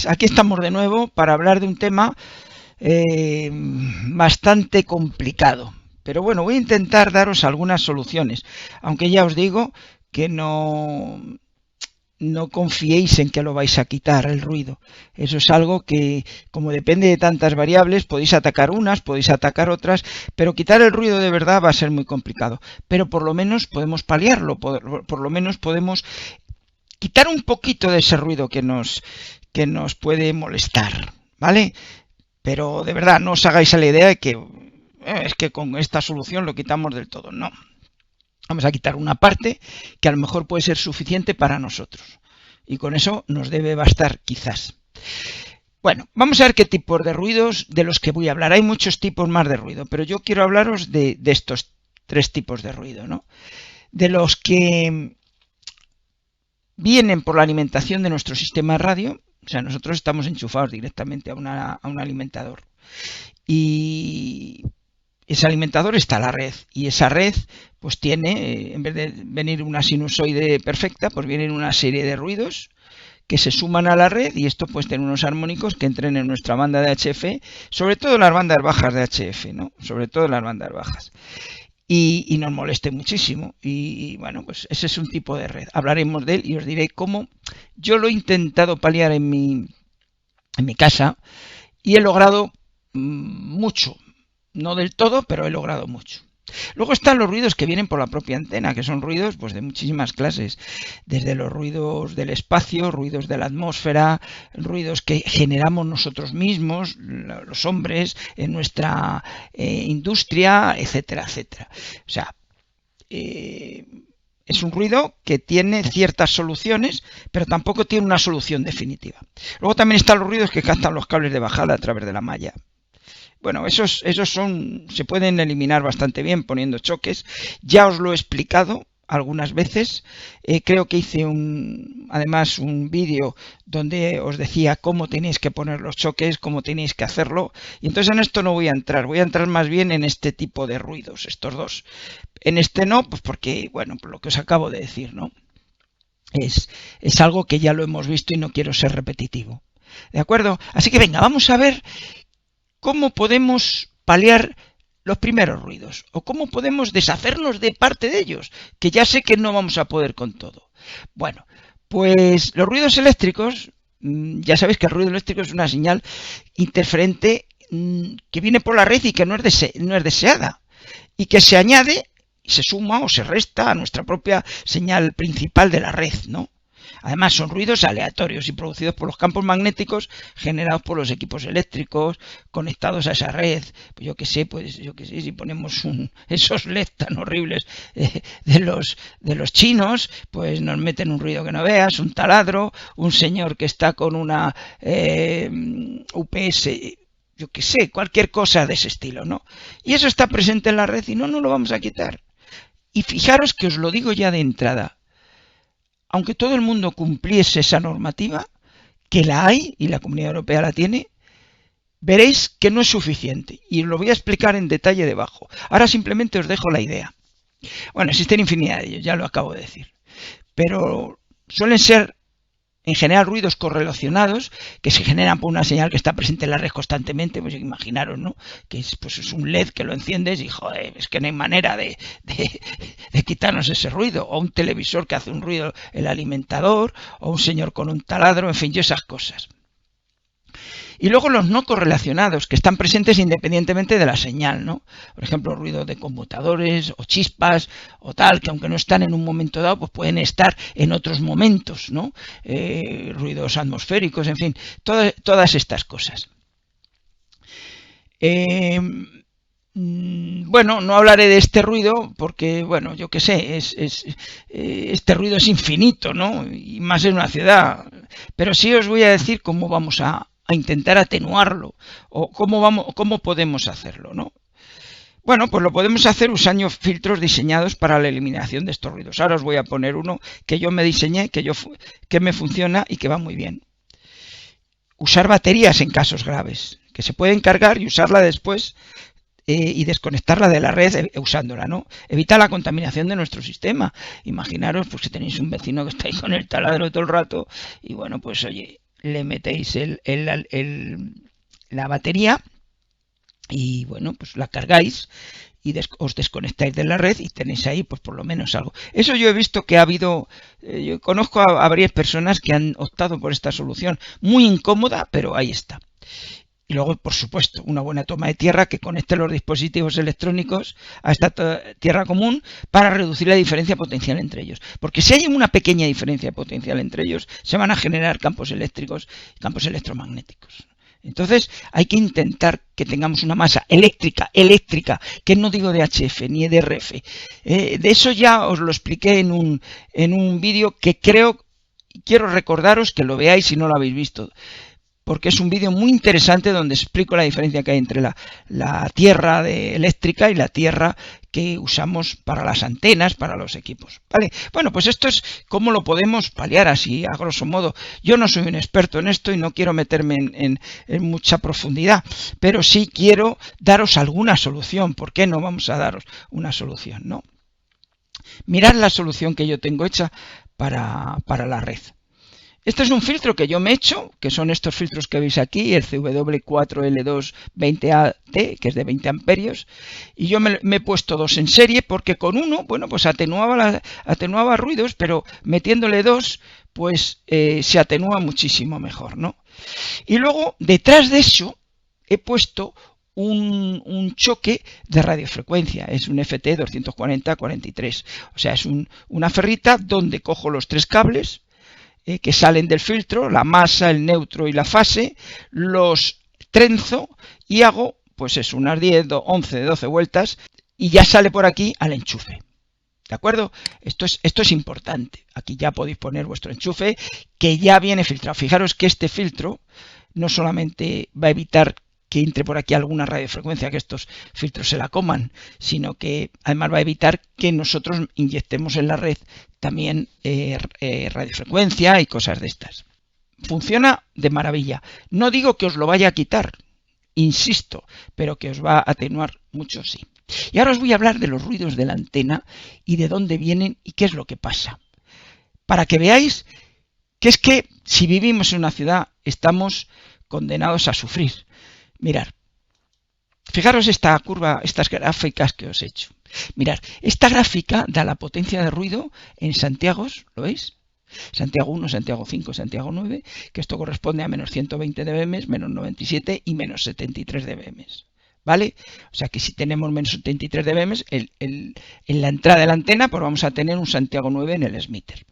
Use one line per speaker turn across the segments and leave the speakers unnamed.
aquí estamos de nuevo para hablar de un tema bastante complicado. Pero bueno, voy a intentar daros algunas soluciones, aunque ya os digo que no confiéis en que lo vais a quitar el ruido. Eso es algo que, como depende de tantas variables, podéis atacar unas, podéis atacar otras, pero quitar el ruido de verdad va a ser muy complicado. Pero por lo menos podemos paliarlo, por lo menos podemos quitar un poquito de ese ruido que nos puede molestar, ¿vale? Pero de verdad, no os hagáis a la idea de que es que con esta solución lo quitamos del todo. No. Vamos a quitar una parte que a lo mejor puede ser suficiente para nosotros. Y con eso nos debe bastar, quizás. Bueno, vamos a ver qué tipos de ruidos de los que voy a hablar. Hay muchos tipos más de ruido, pero yo quiero hablaros de estos 3 tipos de ruido, ¿no? De los que vienen por la alimentación de nuestro sistema de radio. O sea, nosotros estamos enchufados directamente a un alimentador. Y ese alimentador está en la red. Y esa red, pues tiene, en vez de venir una sinusoide perfecta, pues vienen una serie de ruidos que se suman a la red, y esto pues tiene unos armónicos que entren en nuestra banda de HF, sobre todo las bandas bajas de HF, ¿no? Sobre todo las bandas bajas. Y nos moleste muchísimo. Y bueno, pues ese es un tipo de red. Hablaremos de él y os diré cómo yo lo he intentado paliar en mi casa y he logrado mucho. No del todo, pero he logrado mucho. Luego están los ruidos que vienen por la propia antena, que son ruidos pues de muchísimas clases, desde los ruidos del espacio, ruidos de la atmósfera, ruidos que generamos nosotros mismos, los hombres, en nuestra industria, etcétera, etcétera. O sea, es un ruido que tiene ciertas soluciones, pero tampoco tiene una solución definitiva. Luego también están los ruidos que captan los cables de bajada a través de la malla. Bueno, esos se pueden eliminar bastante bien poniendo choques. Ya os lo he explicado algunas veces. Creo que hice además un vídeo donde os decía cómo tenéis que poner los choques, cómo tenéis que hacerlo. Y entonces en esto no voy a entrar. Voy a entrar más bien en este tipo de ruidos, estos dos. En este no, pues porque, bueno, por lo que os acabo de decir, ¿no? Es algo que ya lo hemos visto y no quiero ser repetitivo. ¿De acuerdo? Así que venga, vamos a ver cómo podemos paliar los primeros ruidos o cómo podemos deshacernos de parte de ellos, que ya sé que no vamos a poder con todo. Bueno, pues los ruidos eléctricos, ya sabéis que el ruido eléctrico es una señal interferente que viene por la red y que no es deseada y que se añade, se suma o se resta a nuestra propia señal principal de la red, ¿no? Además son ruidos aleatorios y producidos por los campos magnéticos generados por los equipos eléctricos conectados a esa red. Pues yo qué sé, si ponemos esos LED tan horribles de los chinos, pues nos meten un ruido que no veas, un taladro, un señor que está con una UPS, yo qué sé, cualquier cosa de ese estilo, ¿no? Y eso está presente en la red y no lo vamos a quitar. Y fijaros que os lo digo ya de entrada. Aunque todo el mundo cumpliese esa normativa, que la hay y la Comunidad Europea la tiene, veréis que no es suficiente. Y os lo voy a explicar en detalle debajo. Ahora simplemente os dejo la idea. Bueno, existen infinidad de ellos, ya lo acabo de decir. Pero suelen ser, en general, ruidos correlacionados que se generan por una señal que está presente en la red constantemente. Pues imaginaros, ¿no? Que es un LED que lo enciendes y, joder, es que no hay manera de quitarnos ese ruido. O un televisor que hace un ruido, el alimentador, o un señor con un taladro, en fin, yo esas cosas. Y luego los no correlacionados, que están presentes independientemente de la señal, ¿no? Por ejemplo, ruido de conmutadores o chispas o tal, que aunque no están en un momento dado, pues pueden estar en otros momentos, ¿no? Ruidos atmosféricos, en fin, todas estas cosas. Bueno, no hablaré de este ruido porque, bueno, yo qué sé, este ruido es infinito, ¿no? Y más en una ciudad. Pero sí os voy a decir cómo vamos a intentar atenuarlo o cómo podemos hacerlo, ¿no? Bueno, pues lo podemos hacer usando filtros diseñados para la eliminación de estos ruidos. Ahora os voy a poner uno que yo me diseñé, que me funciona y que va muy bien. Usar baterías en casos graves, que se pueden cargar y usarla después y desconectarla de la red usándola, ¿no? Evita la contaminación de nuestro sistema. Imaginaros pues que tenéis un vecino que está ahí con el taladro todo el rato y bueno, pues oye, le metéis la batería y bueno, pues la cargáis y os desconectáis de la red y tenéis ahí pues por lo menos algo. Eso yo he visto que ha habido, yo conozco a varias personas que han optado por esta solución, muy incómoda, pero ahí está. Y luego, por supuesto, una buena toma de tierra que conecte los dispositivos electrónicos a esta tierra común para reducir la diferencia potencial entre ellos. Porque si hay una pequeña diferencia potencial entre ellos, se van a generar campos eléctricos y campos electromagnéticos. Entonces hay que intentar que tengamos una masa eléctrica, que no digo de HF ni de RF. De eso ya os lo expliqué en un vídeo que quiero recordaros que lo veáis si no lo habéis visto, porque es un vídeo muy interesante donde explico la diferencia que hay entre la tierra eléctrica y la tierra que usamos para las antenas, para los equipos. ¿Vale? Bueno, pues esto es cómo lo podemos paliar así, a grosso modo. Yo no soy un experto en esto y no quiero meterme en mucha profundidad, pero sí quiero daros alguna solución. ¿Por qué no vamos a daros una solución? ¿No? Mirad la solución que yo tengo hecha para la red. Este es un filtro que yo me he hecho, que son estos filtros que veis aquí, el CW4L2 20AT, que es de 20 amperios, y yo me he puesto dos en serie porque con uno, bueno, pues atenuaba ruidos, pero metiéndole dos, pues se atenúa muchísimo mejor, ¿no? Y luego, detrás de eso, he puesto un choque de radiofrecuencia, es un FT240-43, o sea, es una ferrita donde cojo los tres cables que salen del filtro, la masa, el neutro y la fase, los trenzo y hago, pues es unas 10, 11, 12 vueltas y ya sale por aquí al enchufe. ¿De acuerdo? Esto es importante. Aquí ya podéis poner vuestro enchufe que ya viene filtrado. Fijaros que este filtro no solamente va a evitar que entre por aquí alguna radiofrecuencia, que estos filtros se la coman, sino que además va a evitar que nosotros inyectemos en la red también radiofrecuencia y cosas de estas. Funciona de maravilla. No digo que os lo vaya a quitar, insisto, pero que os va a atenuar mucho, sí. Y ahora os voy a hablar de los ruidos de la antena y de dónde vienen y qué es lo que pasa. Para que veáis que es que si vivimos en una ciudad estamos condenados a sufrir. Mirad, fijaros esta curva, estas gráficas que os he hecho. Mirad, esta gráfica da la potencia de ruido en santiagos, ¿lo veis? Santiago 1, Santiago 5, Santiago 9, que esto corresponde a menos 120 dB, menos 97 y menos 73 dB. ¿Vale? O sea que si tenemos menos 73 dB, en la entrada de la antena, pues vamos a tener un Santiago 9 en el emitter.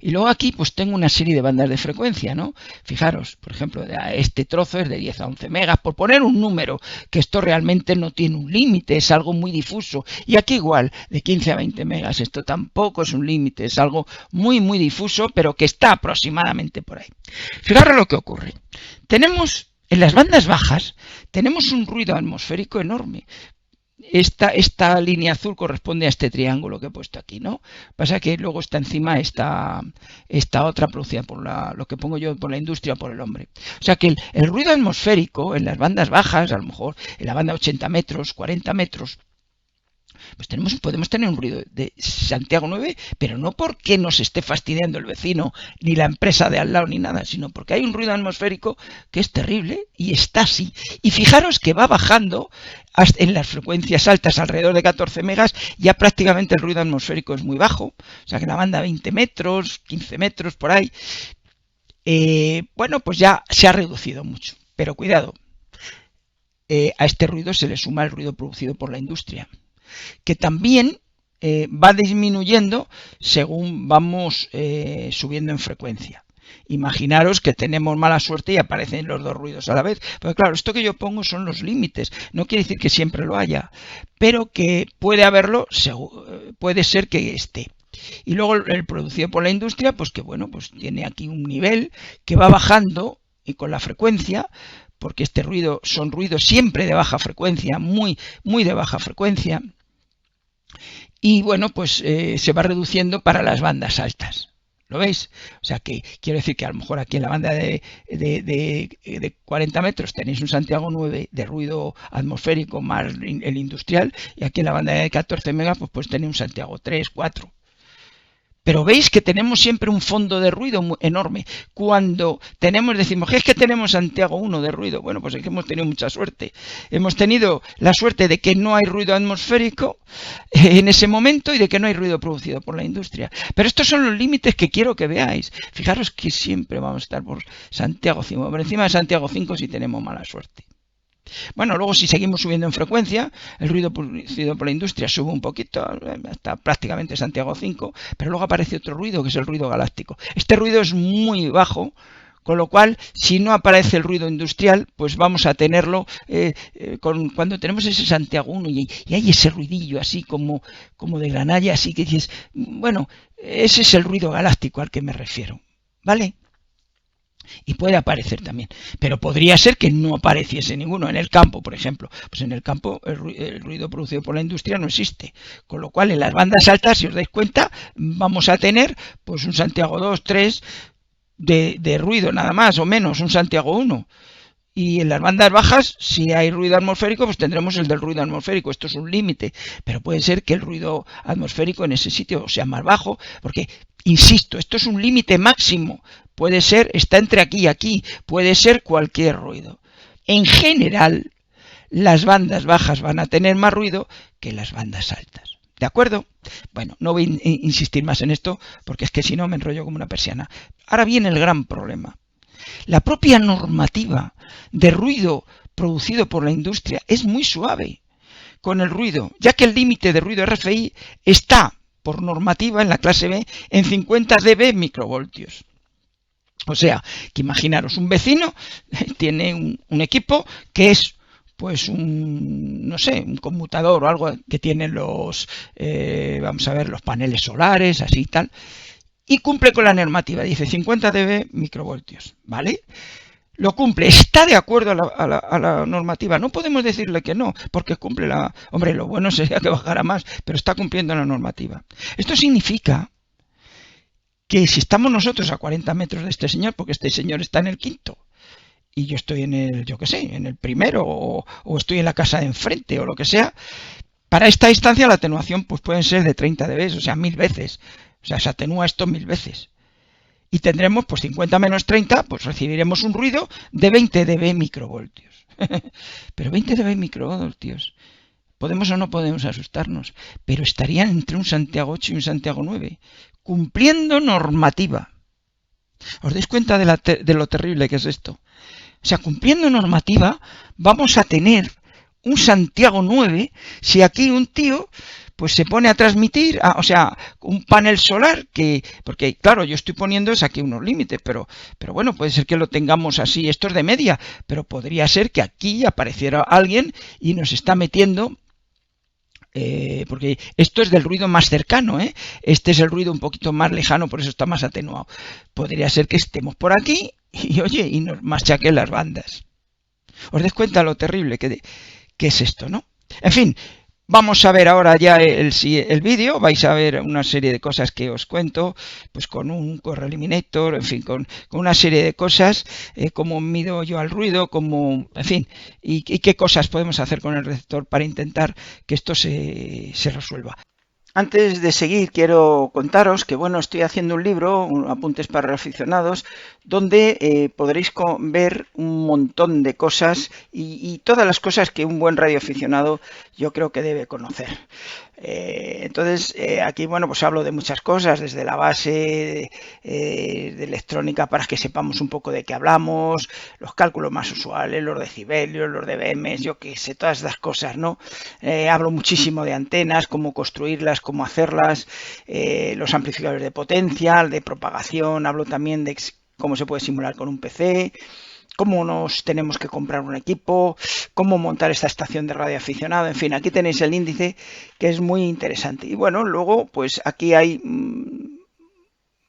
Y luego aquí pues tengo una serie de bandas de frecuencia, ¿no? Fijaros, por ejemplo, este trozo es de 10 a 11 megas, por poner un número, que esto realmente no tiene un límite, es algo muy difuso. Y aquí igual, de 15 a 20 megas, esto tampoco es un límite, es algo muy, muy difuso, pero que está aproximadamente por ahí. Fijaros lo que ocurre. En las bandas bajas, tenemos un ruido atmosférico enorme. Esta línea azul corresponde a este triángulo que he puesto aquí, ¿no? Pasa que luego está encima esta otra producida por lo que pongo yo por la industria o por el hombre. O sea que el ruido atmosférico en las bandas bajas, a lo mejor en la banda 80 metros, 40 metros, pues podemos tener un ruido de Santiago 9, pero no porque nos esté fastidiando el vecino, ni la empresa de al lado, ni nada, sino porque hay un ruido atmosférico que es terrible y está así. Y fijaros que va bajando en las frecuencias altas, alrededor de 14 megas, ya prácticamente el ruido atmosférico es muy bajo, o sea que la banda 20 metros, 15 metros, por ahí, bueno, pues ya se ha reducido mucho. Pero cuidado, a este ruido se le suma el ruido producido por la industria, que también va disminuyendo según vamos subiendo en frecuencia. Imaginaros que tenemos mala suerte y aparecen los dos ruidos a la vez. Porque claro, esto que yo pongo son los límites. No quiere decir que siempre lo haya, pero que puede haberlo, puede ser que esté. Y luego el producido por la industria, pues que bueno, pues tiene aquí un nivel que va bajando y con la frecuencia, porque este ruido son ruidos siempre de baja frecuencia, muy, muy de baja frecuencia. Y bueno, pues se va reduciendo para las bandas altas. ¿Lo veis? O sea que quiero decir que a lo mejor aquí en la banda de 40 metros tenéis un Santiago 9 de ruido atmosférico más el industrial, y aquí en la banda de 14 megas pues tenéis un Santiago 3, 4. Pero veis que tenemos siempre un fondo de ruido enorme. Cuando decimos, ¿qué es que tenemos Santiago 1 de ruido? Bueno, pues es que hemos tenido mucha suerte. Hemos tenido la suerte de que no hay ruido atmosférico en ese momento y de que no hay ruido producido por la industria. Pero estos son los límites que quiero que veáis. Fijaros que siempre vamos a estar por Santiago 5, por encima de Santiago 5 si tenemos mala suerte. Bueno, luego si seguimos subiendo en frecuencia, el ruido producido por la industria sube un poquito, hasta prácticamente Santiago 5, pero luego aparece otro ruido, que es el ruido galáctico. Este ruido es muy bajo, con lo cual, si no aparece el ruido industrial, pues vamos a tenerlo cuando tenemos ese Santiago 1 y hay ese ruidillo así como de granalla, así que dices, bueno, ese es el ruido galáctico al que me refiero, ¿vale? Y puede aparecer también, pero podría ser que no apareciese ninguno en el campo, por ejemplo. Pues en el campo el ruido producido por la industria no existe, con lo cual en las bandas altas, si os dais cuenta, vamos a tener pues un Santiago 2, 3 de ruido nada más o menos, un Santiago 1. Y en las bandas bajas, si hay ruido atmosférico, pues tendremos el del ruido atmosférico. Esto es un límite, pero puede ser que el ruido atmosférico en ese sitio sea más bajo, porque, insisto, esto es un límite máximo. Puede ser, está entre aquí y aquí, puede ser cualquier ruido. En general, las bandas bajas van a tener más ruido que las bandas altas. ¿De acuerdo? Bueno, no voy a insistir más en esto, porque es que si no me enrollo como una persiana. Ahora viene el gran problema. La propia normativa de ruido producido por la industria es muy suave con el ruido, ya que el límite de ruido RFI está, por normativa, en la clase B, en 50 dB microvoltios. O sea, que imaginaros, un vecino tiene un equipo que es pues no sé, un conmutador o algo que tiene los paneles solares, así y tal, y cumple con la normativa, dice 50 dB microvoltios, ¿vale? Lo cumple, está de acuerdo a la normativa, no podemos decirle que no, porque cumple Hombre, lo bueno sería que bajara más, pero está cumpliendo la normativa. Esto significa que si estamos nosotros a 40 metros de este señor, porque este señor está en el quinto, y yo estoy en el primero, o estoy en la casa de enfrente, o lo que sea, para esta distancia la atenuación pues pueden ser de 30 dB, o sea, 1000 veces. O sea, se atenúa esto 1000 veces. Y tendremos, pues 50 menos 30, pues recibiremos un ruido de 20 dB microvoltios. Pero 20 dB microvoltios, podemos o no podemos asustarnos, pero estarían entre un Santiago 8 y un Santiago 9, cumpliendo normativa. ¿Os dais cuenta de lo terrible que es esto? O sea, cumpliendo normativa, vamos a tener un Santiago 9 si aquí un tío pues se pone a transmitir, o sea, un panel solar porque claro, yo estoy poniendo aquí unos límites, pero bueno, puede ser que lo tengamos así, esto es de media, pero podría ser que aquí apareciera alguien y nos está metiendo, porque esto es del ruido más cercano, este es el ruido un poquito más lejano, por eso está más atenuado. Podría ser que estemos por aquí y oye, y nos machaquen las bandas. ¿Os dais cuenta lo terrible que es esto, no? En fin, vamos a ver ahora ya el vídeo, vais a ver una serie de cosas que os cuento, pues con un Core Eliminator, en fin, con una serie de cosas, cómo mido yo al ruido, en fin, y qué cosas podemos hacer con el receptor para intentar que esto se resuelva. Antes de seguir, quiero contaros que, bueno, estoy haciendo un libro, Apuntes para Radioaficionados, donde podréis ver un montón de cosas y todas las cosas que un buen radioaficionado yo creo que debe conocer. Entonces, aquí, bueno, pues hablo de muchas cosas, desde la base de electrónica para que sepamos un poco de qué hablamos, los cálculos más usuales, los decibelios, los dBm, yo qué sé, todas estas cosas, ¿no? Hablo muchísimo de antenas, cómo construirlas, cómo hacerlas, los amplificadores de potencia, de propagación, hablo también de cómo se puede simular con un PC, cómo nos tenemos que comprar un equipo, cómo montar esta estación de radioaficionado, en fin, aquí tenéis el índice que es muy interesante. Y bueno, luego pues aquí hay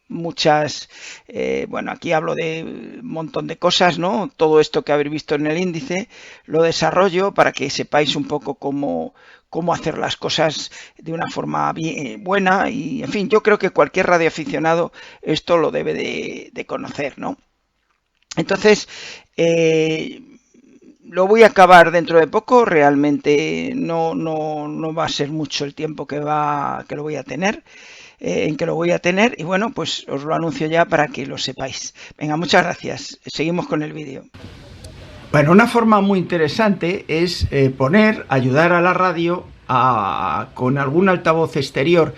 muchas, bueno, aquí hablo de un montón de cosas, ¿no? Todo esto que habéis visto en el índice lo desarrollo para que sepáis un poco cómo hacer las cosas de una forma bien, buena y, en fin, yo creo que cualquier radioaficionado esto lo debe de conocer, ¿no? Entonces, lo voy a acabar dentro de poco, realmente no va a ser mucho el tiempo que lo voy a tener. en que lo voy a tener y bueno, pues os lo anuncio ya para que lo sepáis. Venga, muchas gracias. Seguimos con el vídeo. Bueno, una forma muy interesante es ayudar a la radio con algún altavoz exterior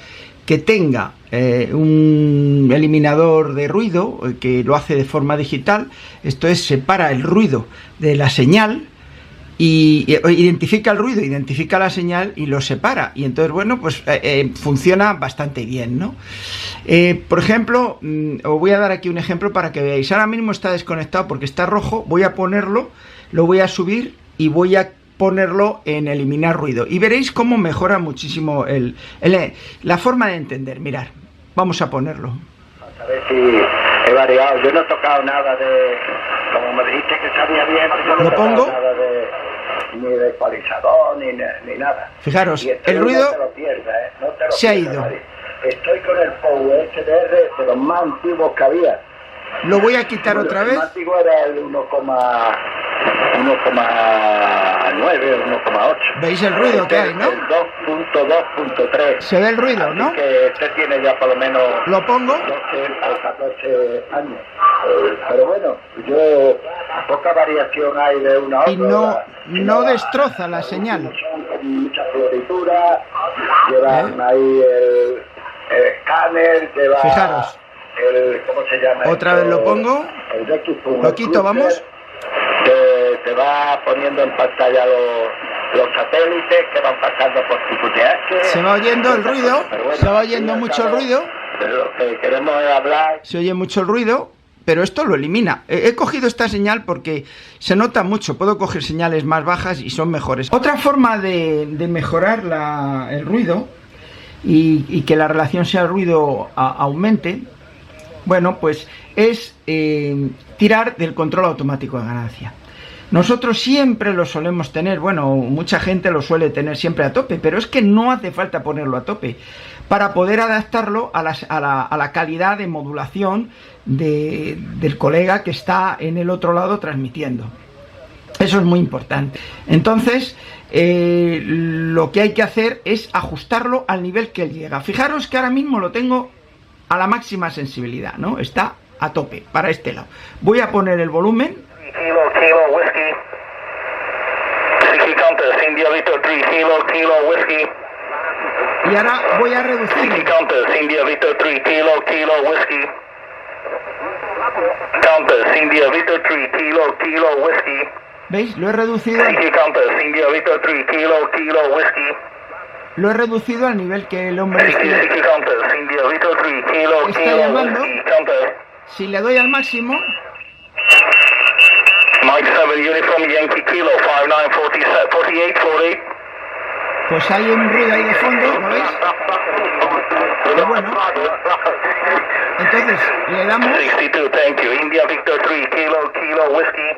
que tenga un eliminador de ruido, que lo hace de forma digital. Esto es, separa el ruido de la señal y identifica el ruido, identifica la señal y lo separa. Y entonces, bueno, pues funciona bastante bien, ¿no? Por ejemplo, os voy a dar aquí un ejemplo para que veáis. Ahora mismo está desconectado porque está rojo. Voy a ponerlo, lo voy a subir y voy a ponerlo en eliminar ruido. Y veréis cómo mejora muchísimo la forma de entender. Mirad, vamos a ponerlo.
A ver si he variado. Yo no he tocado nada de... Como me dijiste que sabía bien, yo no
¿Lo
he tocado
pongo?
nada ni de ecualizador, ni nada.
Fijaros, el
ruido
ruido
no te lo pierdas, no te lo
se ha
pierdas,
ido.
nadie. Estoy con el Power SDR de los más antiguos que había.
Lo voy a quitar otra
El
vez.
más antiguo era el 1,9, 1,8.
¿Veis el ruido que hay, no?
El 2.2.3.
Se ve el ruido, ¿no?
Así que este tiene ya por lo menos
Lo pongo.
12 o 14 años. Pero bueno, poca variación hay de una a otra.
Y no destroza la señal.
Son con mucha floritura, llevan ahí el escáner, lleva
Fijaros.
¿cómo se llama?
Otra vez lo pongo.
El DX1.
Lo quito, vamos.
Te va poniendo en pantalla los satélites que van pasando por tu QTH.
Se va oyendo el ruido.
Bueno,
Se va oyendo mucho el ruido.
De lo que queremos hablar.
Se oye mucho el ruido, pero esto lo elimina. He cogido esta señal porque se nota mucho. Puedo coger señales más bajas y son mejores. Otra forma de mejorar el ruido y que la relación sea ruido aumente, bueno, pues es tirar del control automático de ganancia. Nosotros siempre lo solemos tener, bueno, mucha gente lo suele tener siempre a tope, pero es que no hace falta ponerlo a tope para poder adaptarlo a la calidad de modulación del colega que está en el otro lado transmitiendo. Eso es muy importante. Entonces, lo que hay que hacer es ajustarlo al nivel que él llega. Fijaros que ahora mismo lo tengo a la máxima sensibilidad, ¿no? Está a tope para este lado. Voy a poner el volumen.
Kilo whiskey. Countess, India Victor 3, kilo whiskey.
Y ahora voy a reducir.
Countess, India Victor 3, kilo whiskey. Countess, India Victor 3, kilo whiskey.
¿Veis? Lo he reducido.
Countess, India Victor 3, kilo whiskey.
Lo he reducido al nivel que el hombre
Countess, India Victor 3,
está llamando.
Countess.
Si le doy al máximo,
Mike 7 Uniform Yankee Kilo 594840.
pues hay un ruido ahí de fondo, ¿lo veis? Pero bueno, entonces le damos
62, thank you. India Victor 3 kilo whiskey.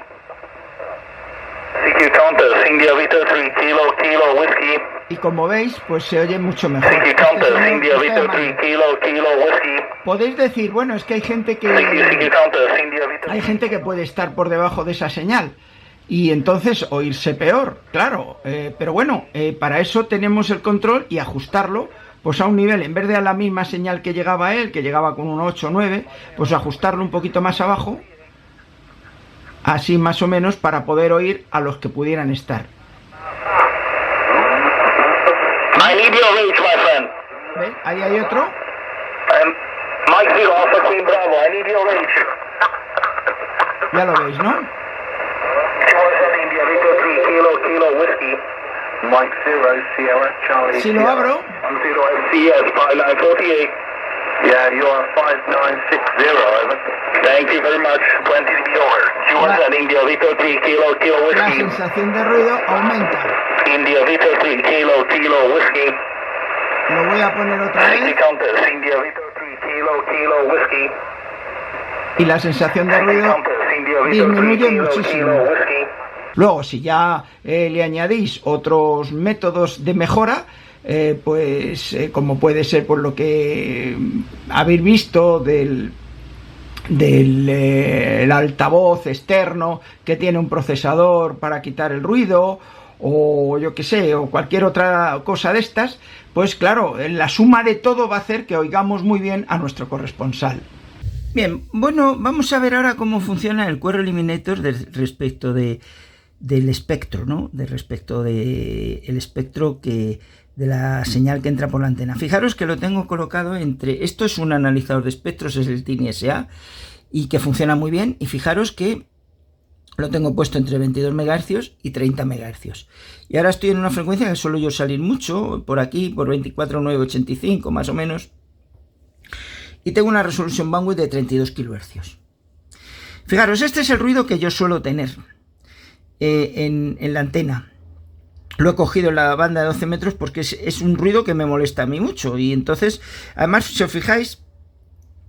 CQ Countess, India Victor 3 kilo whiskey.
y como veis, pues se oye mucho mejor.
CQ
Este
Countess,
señor
India
está
Victor
llamando.
3 kilo whiskey.
Podéis decir, bueno, es que hay gente
CQ
que
Countess, India Victor.
hay gente que puede estar por debajo de esa señal y entonces oírse peor, claro, pero bueno, para eso tenemos el control y ajustarlo pues a un nivel, en vez de a la misma señal que llegaba él, que llegaba con un 8 o 9, pues ajustarlo un poquito más abajo, así más o menos, para poder oír a los que pudieran estar.
I need your reach, my friend.
¿Ve? Ahí hay otro.
Mike 0, Alpha Queen Bravo, I need your reach.
Ya lo veis, ¿no?
India Victor 3 kilo whiskey. Mike 0, Sierra, Charlie.
Si lo abro,
10 FCS 5948. Yeah, you are 5960, over. Thank you very much. 20 to be over. QRZ India Victor 3 kilo
la
whiskey.
sensación de ruido aumenta.
India Victor 3 kilo whiskey.
Lo voy a poner otra vez
Countess, India Victor 3 kilo whiskey.
y la sensación de ruido
Countess, India Victor 3
disminuye
kilo
muchísimo.
whiskey.
Luego, si ya le añadís otros métodos de mejora, como puede ser por lo que habéis visto del altavoz externo que tiene un procesador para quitar el ruido, o yo qué sé, o cualquier otra cosa de estas, pues claro, la suma de todo va a hacer que oigamos muy bien a nuestro corresponsal. Bien, bueno, vamos a ver ahora cómo funciona el QR Eliminator respecto del espectro, ¿no? Respecto del espectro de la señal que entra por la antena. Fijaros que lo tengo colocado entre... Esto es un analizador de espectros, es el Tiny SA, y que funciona muy bien. Y fijaros que lo tengo puesto entre 22 MHz y 30 MHz. Y ahora estoy en una frecuencia que suelo yo salir mucho, por aquí, por 24,985 más o menos. Y tengo una resolución bandwidth de 32 kHz. Fijaros, este es el ruido que yo suelo tener en la antena. Lo he cogido en la banda de 12 metros porque es un ruido que me molesta a mí mucho. Y entonces, además, si os fijáis,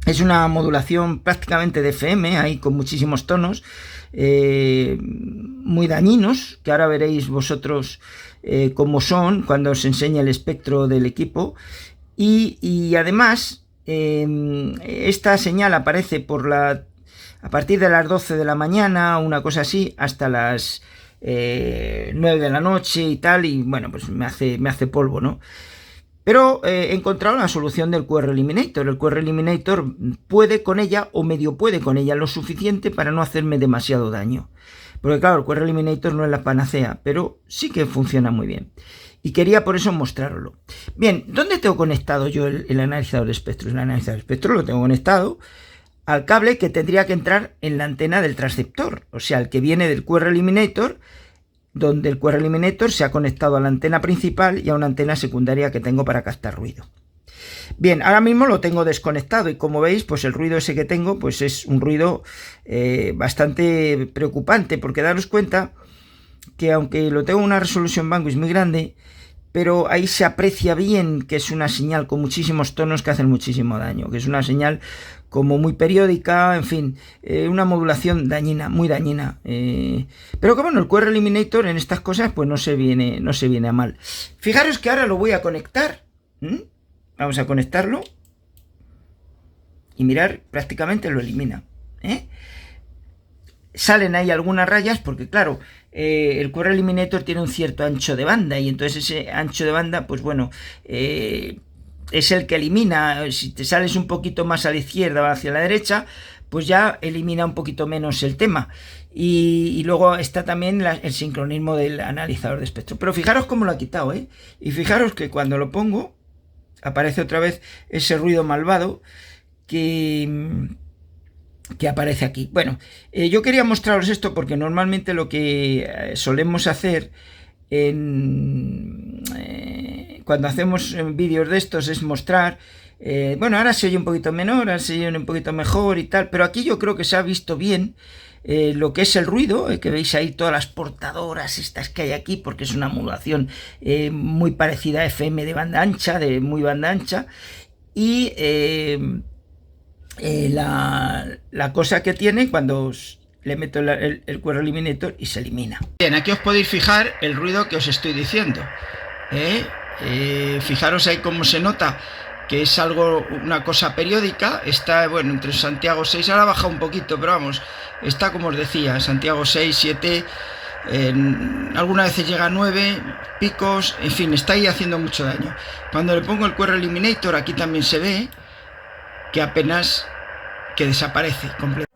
es una modulación prácticamente de FM, ahí con muchísimos tonos, muy dañinos, que ahora veréis vosotros cómo son cuando os enseñe el espectro del equipo. Y además, esta señal aparece a partir de las 12 de la mañana, una cosa así, hasta las 9 de la noche y tal, y bueno, pues me hace polvo, ¿no? Pero he encontrado la solución del QR Eliminator. El QR Eliminator puede con ella, o medio puede con ella, lo suficiente para no hacerme demasiado daño. Porque claro, el QR Eliminator no es la panacea, pero sí que funciona muy bien. Y quería por eso mostrarlo. Bien, ¿dónde tengo conectado yo el analizador de espectro? El analizador de espectro lo tengo conectado al cable que tendría que entrar en la antena del transceptor. O sea, el que viene del QR Eliminator, donde el QR Eliminator se ha conectado a la antena principal y a una antena secundaria que tengo para captar ruido. Bien, ahora mismo lo tengo desconectado y como veis, pues el ruido ese que tengo, pues es un ruido bastante preocupante, porque daros cuenta que aunque lo tengo una resolución bandwidth muy grande, pero ahí se aprecia bien que es una señal con muchísimos tonos que hacen muchísimo daño, que es una señal como muy periódica, en fin, una modulación dañina, muy dañina. Pero que bueno, el QR Eliminator en estas cosas pues no se viene a mal. Fijaros que ahora lo voy a conectar. Vamos a conectarlo. Y mirar, prácticamente lo elimina. Salen ahí algunas rayas porque claro, el QR Eliminator tiene un cierto ancho de banda y entonces ese ancho de banda, pues bueno, es el que elimina. Si te sales un poquito más a la izquierda o hacia la derecha, pues ya elimina un poquito menos el tema. Y luego está también el sincronismo del analizador de espectro. Pero fijaros cómo lo ha quitado, y fijaros que cuando lo pongo, aparece otra vez ese ruido malvado que aparece aquí. Bueno, yo quería mostraros esto porque normalmente lo que solemos hacer cuando hacemos vídeos de estos es mostrar, bueno, ahora se oye un poquito menor, ahora se oye un poquito mejor y tal, pero aquí yo creo que se ha visto bien lo que es el ruido, que veis ahí todas las portadoras estas que hay aquí, porque es una modulación muy parecida a FM de banda ancha, de muy banda ancha, y la cosa que tiene cuando le meto el QR Eliminator y se elimina. Bien, aquí os podéis fijar el ruido que os estoy diciendo. Fijaros ahí cómo se nota que es una cosa periódica. Está, bueno, entre Santiago 6, ahora baja un poquito, pero vamos, está como os decía, Santiago 6, 7, algunas veces llega a 9 picos, en fin, está ahí haciendo mucho daño. Cuando le pongo el QR Eliminator, aquí también se ve que apenas que desaparece completamente.